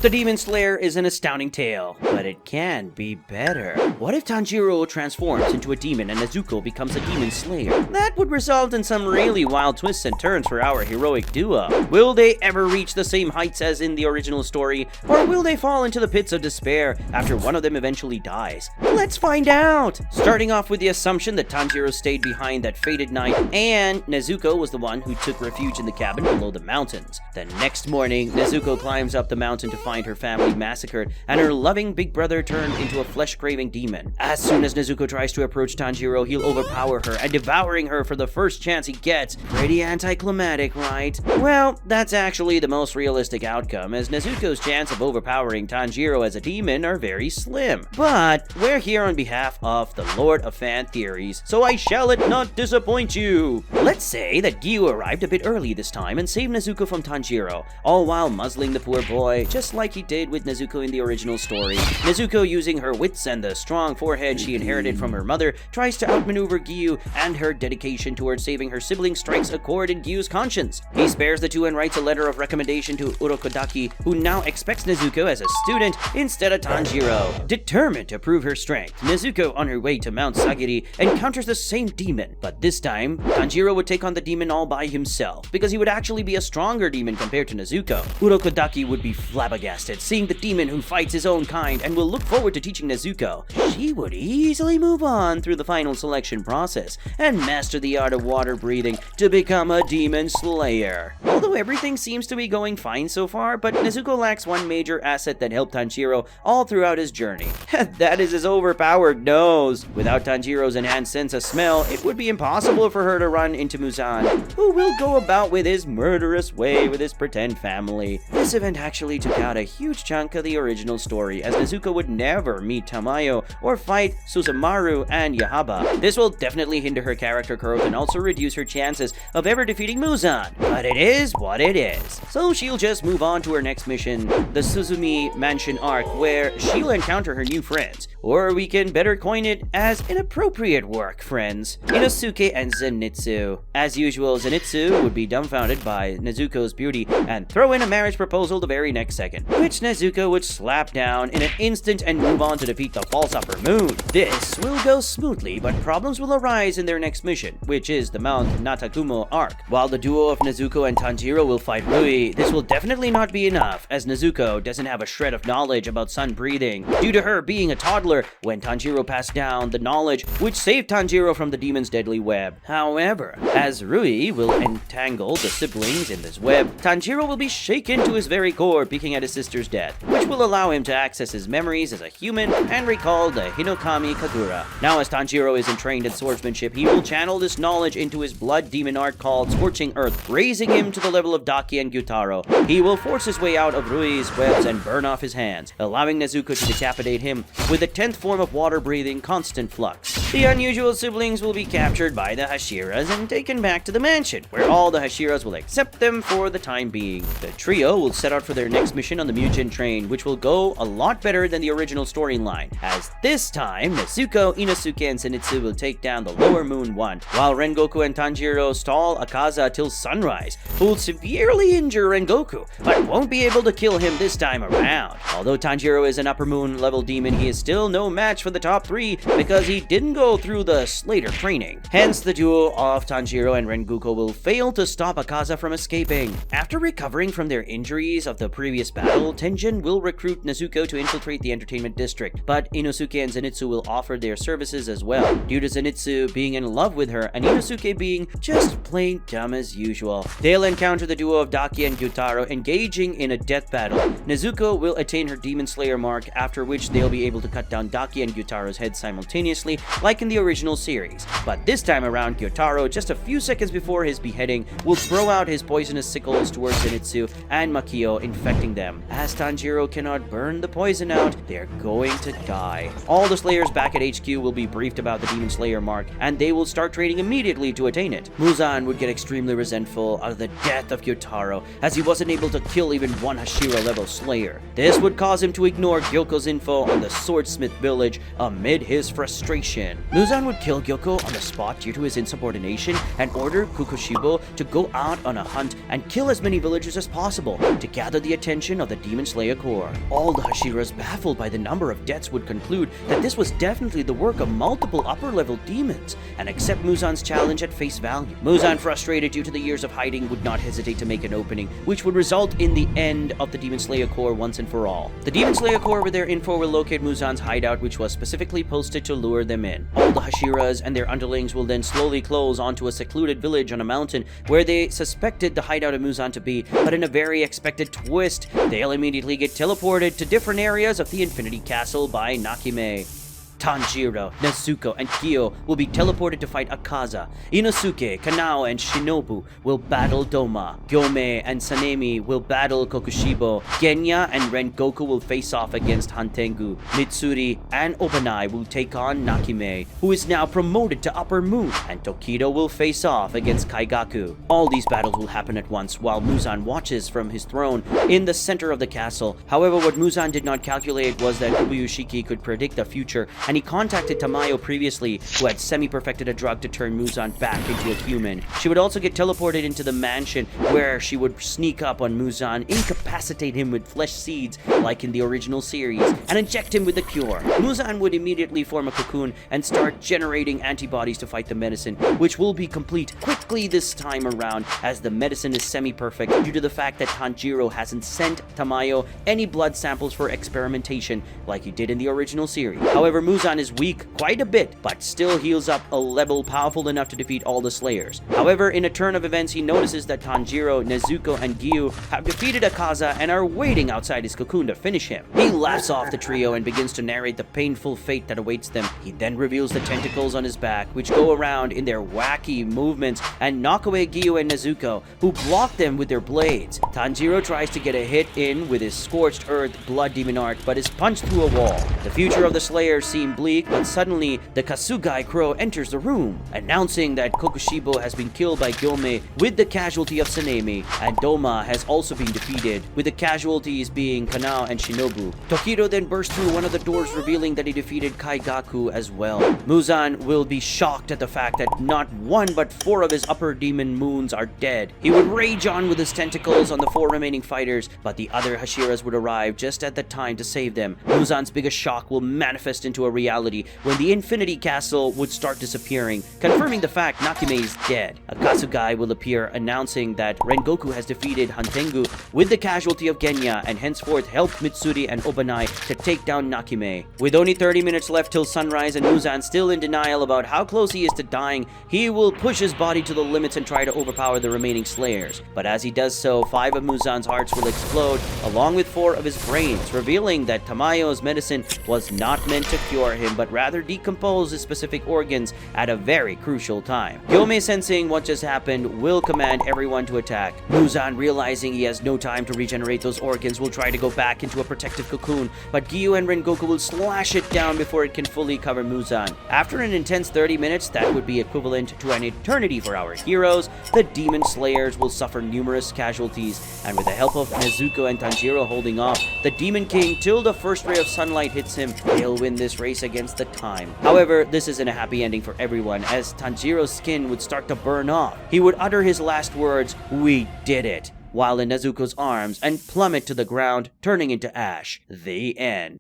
The Demon Slayer is an astounding tale, but it can be better. What if Tanjiro transforms into a demon and Nezuko becomes a demon slayer? That would result in some really wild twists and turns for our heroic duo. Will they ever reach the same heights as in the original story, or will they fall into the pits of despair after one of them eventually dies? Let's find out! Starting off with the assumption that Tanjiro stayed behind that fated night and Nezuko was the one who took refuge in the cabin below the mountains. The next morning, Nezuko climbs up the mountain to find her family massacred and her loving big brother turned into a flesh-craving demon. As soon as Nezuko tries to approach Tanjiro, he'll overpower her and devouring her for the first chance he gets. Pretty anticlimactic, right? Well, that's actually the most realistic outcome, as Nezuko's chance of overpowering Tanjiro as a demon are very slim. But we're here on behalf of the Lord of Fan Theories, so I shall it not disappoint you. Let's say that Giyu arrived a bit early this time and saved Nezuko from Tanjiro, all while muzzling the poor boy, just like he did with Nezuko in the original story. Nezuko, using her wits and the strong forehead she inherited from her mother, tries to outmaneuver Giyu, and her dedication towards saving her sibling strikes a chord in Giyu's conscience. He spares the two and writes a letter of recommendation to Urokodaki, who now expects Nezuko as a student instead of Tanjiro. Determined to prove her strength, Nezuko, on her way to Mount Sagiri, encounters the same demon, but this time, Tanjiro would take on the demon all by himself, because he would actually be a stronger demon compared to Nezuko. Urokodaki would be flabbergasted seeing the demon who fights his own kind and will look forward to teaching Nezuko. She would easily move on through the final selection process and master the art of water breathing to become a demon slayer. Although everything seems to be going fine so far, but Nezuko lacks one major asset that helped Tanjiro all throughout his journey. That is his overpowered nose. Without Tanjiro's enhanced sense of smell, it would be impossible for her to run into Muzan, who will go about with his murderous way with his pretend family. This event actually took out a huge chunk of the original story, as Nezuko would never meet Tamayo or fight Suzumaru and Yahaba. This will definitely hinder her character growth and also reduce her chances of ever defeating Muzan. But it is what it is. So she'll just move on to her next mission, the Suzumi Mansion arc, where she'll encounter her new friends. Or we can better coin it as inappropriate work friends, Inosuke and Zenitsu. As usual, Zenitsu would be dumbfounded by Nezuko's beauty and throw in a marriage proposal the very next second, which Nezuko would slap down in an instant and move on to defeat the false upper moon. This will go smoothly, but problems will arise in their next mission, which is the Mount Natakumo arc. While the duo of Nezuko and Tanjiro will fight Rui, this will definitely not be enough, as Nezuko doesn't have a shred of knowledge about sun breathing, due to her being a toddler when Tanjiro passed down the knowledge which saved Tanjiro from the demon's deadly web. However, as Rui will entangle the siblings in this web, Tanjiro will be shaken to his very core, peeking at his sister's death, which will allow him to access his memories as a human and recall the Hinokami Kagura. Now, as Tanjiro isn't trained in swordsmanship, he will channel this knowledge into his blood demon art called Scorching Earth, raising him to the level of Daki and Gyutaro. He will force his way out of Rui's webs and burn off his hands, allowing Nezuko to decapitate him with the 10th form of water-breathing Constant Flux. The unusual siblings will be captured by the Hashiras and taken back to the mansion, where all the Hashiras will accept them for the time being. The trio will set out for their next mission on the Mugen train, which will go a lot better than the original storyline, as this time, Nezuko, Inosuke, and Zenitsu will take down the Lower Moon 1, while Rengoku and Tanjiro stall Akaza till sunrise, who will severely injure Rengoku, but won't be able to kill him this time around. Although Tanjiro is an Upper Moon level demon, he is still no match for the top 3 because he didn't go through the Slater training. Hence, the duo of Tanjiro and Rengoku will fail to stop Akaza from escaping. After recovering from their injuries of the previous battle, Tenjin will recruit Nezuko to infiltrate the entertainment district, but Inosuke and Zenitsu will offer their services as well, due to Zenitsu being in love with her and Inosuke being just plain dumb as usual. They'll encounter the duo of Daki and Gyutaro engaging in a death battle. Nezuko will attain her Demon Slayer mark, after which they'll be able to cut down Daki and Gyutaro's heads simultaneously, like in the original series. But this time around, Gyutaro, just a few seconds before his beheading, will throw out his poisonous sickles towards Zenitsu and Makio, infecting them. As Tanjiro cannot burn the poison out, they're going to die. All the Slayers back at HQ will be briefed about the Demon Slayer mark, and they will start training immediately to attain it. Muzan would get extremely resentful out of the death of Gyutaro, as he wasn't able to kill even one Hashira level Slayer. This would cause him to ignore Gyoko's info on the swordsmith village amid his frustration. Muzan would kill Gyoko on the spot due to his insubordination and order Kukushibo to go out on a hunt and kill as many villagers as possible to gather the attention of the Demon Slayer Corps. All the Hashiras, baffled by the number of deaths, would conclude that this was definitely the work of multiple upper-level demons and accept Muzan's challenge at face value. Muzan, frustrated due to the years of hiding, would not hesitate to make an opening, which would result in the end of the Demon Slayer Corps once and for all. The Demon Slayer Corps with their info will locate Muzan's hideout, which was specifically posted to lure them in. All the Hashiras and their underlings will then slowly close onto a secluded village on a mountain where they suspected the hideout of Muzan to be, but in a very expected twist, they'll immediately get teleported to different areas of the Infinity Castle by Nakime. Tanjiro, Nezuko, and Giyu will be teleported to fight Akaza. Inosuke, Kanao, and Shinobu will battle Doma. Gyome and Sanemi will battle Kokushibo. Genya and Rengoku will face off against Hantengu. Mitsuri and Obanai will take on Nakime, who is now promoted to Upper Moon, and Tokido will face off against Kaigaku. All these battles will happen at once while Muzan watches from his throne in the center of the castle. However, what Muzan did not calculate was that Ubuyushiki could predict the future, and he contacted Tamayo previously, who had semi-perfected a drug to turn Muzan back into a human. She would also get teleported into the mansion, where she would sneak up on Muzan, incapacitate him with flesh seeds, like in the original series, and inject him with the cure. Muzan would immediately form a cocoon and start generating antibodies to fight the medicine, which will be complete quickly this time around, as the medicine is semi-perfect due to the fact that Tanjiro hasn't sent Tamayo any blood samples for experimentation like he did in the original series. However, Muzan is weak quite a bit, but still heals up a level powerful enough to defeat all the Slayers. However, in a turn of events, he notices that Tanjiro, Nezuko, and Giyu have defeated Akaza and are waiting outside his cocoon to finish him. He laughs off the trio and begins to narrate the painful fate that awaits them. He then reveals the tentacles on his back, which go around in their wacky movements and knock away Giyu and Nezuko, who block them with their blades. Tanjiro tries to get a hit in with his Scorched Earth Blood Demon Art, but is punched through a wall. The future of the Slayers seems bleak, but suddenly the Kasugai Crow enters the room, announcing that Kokushibo has been killed by Gyome with the casualty of Sanemi, and Doma has also been defeated, with the casualties being Kanao and Shinobu. Tokido then bursts through one of the doors, revealing that he defeated Kaigaku as well. Muzan will be shocked at the fact that not one but 4 of his upper demon moons are dead. He would rage on with his tentacles on the 4 remaining fighters, but the other Hashiras would arrive just at the time to save them. Muzan's biggest shock will manifest into a reality when the Infinity Castle would start disappearing, confirming the fact Nakime is dead. Akatsugai will appear, announcing that Rengoku has defeated Hantengu with the casualty of Genya, and henceforth helped Mitsuri and Obanai to take down Nakime. With only 30 minutes left till sunrise and Muzan still in denial about how close he is to dying, he will push his body to the limits and try to overpower the remaining Slayers. But as he does so, 5 of Muzan's hearts will explode, along with 4 of his brains, revealing that Tamayo's medicine was not meant to cure him, but rather decompose his specific organs at a very crucial time. Gyome, sensing what just happened, will command everyone to attack. Muzan, realizing he has no time to regenerate those organs, will try to go back into a protective cocoon, but Giyu and Rengoku will slash it down before it can fully cover Muzan. After an intense 30 minutes that would be equivalent to an eternity for our heroes, the Demon Slayers will suffer numerous casualties, and with the help of Nezuko and Tanjiro holding off the Demon King till the first ray of sunlight hits him, they'll win this race against the time. However, this isn't a happy ending for everyone, as Tanjiro's skin would start to burn off. He would utter his last words, "We did it," while in Nezuko's arms, and plummet to the ground, turning into ash. The end.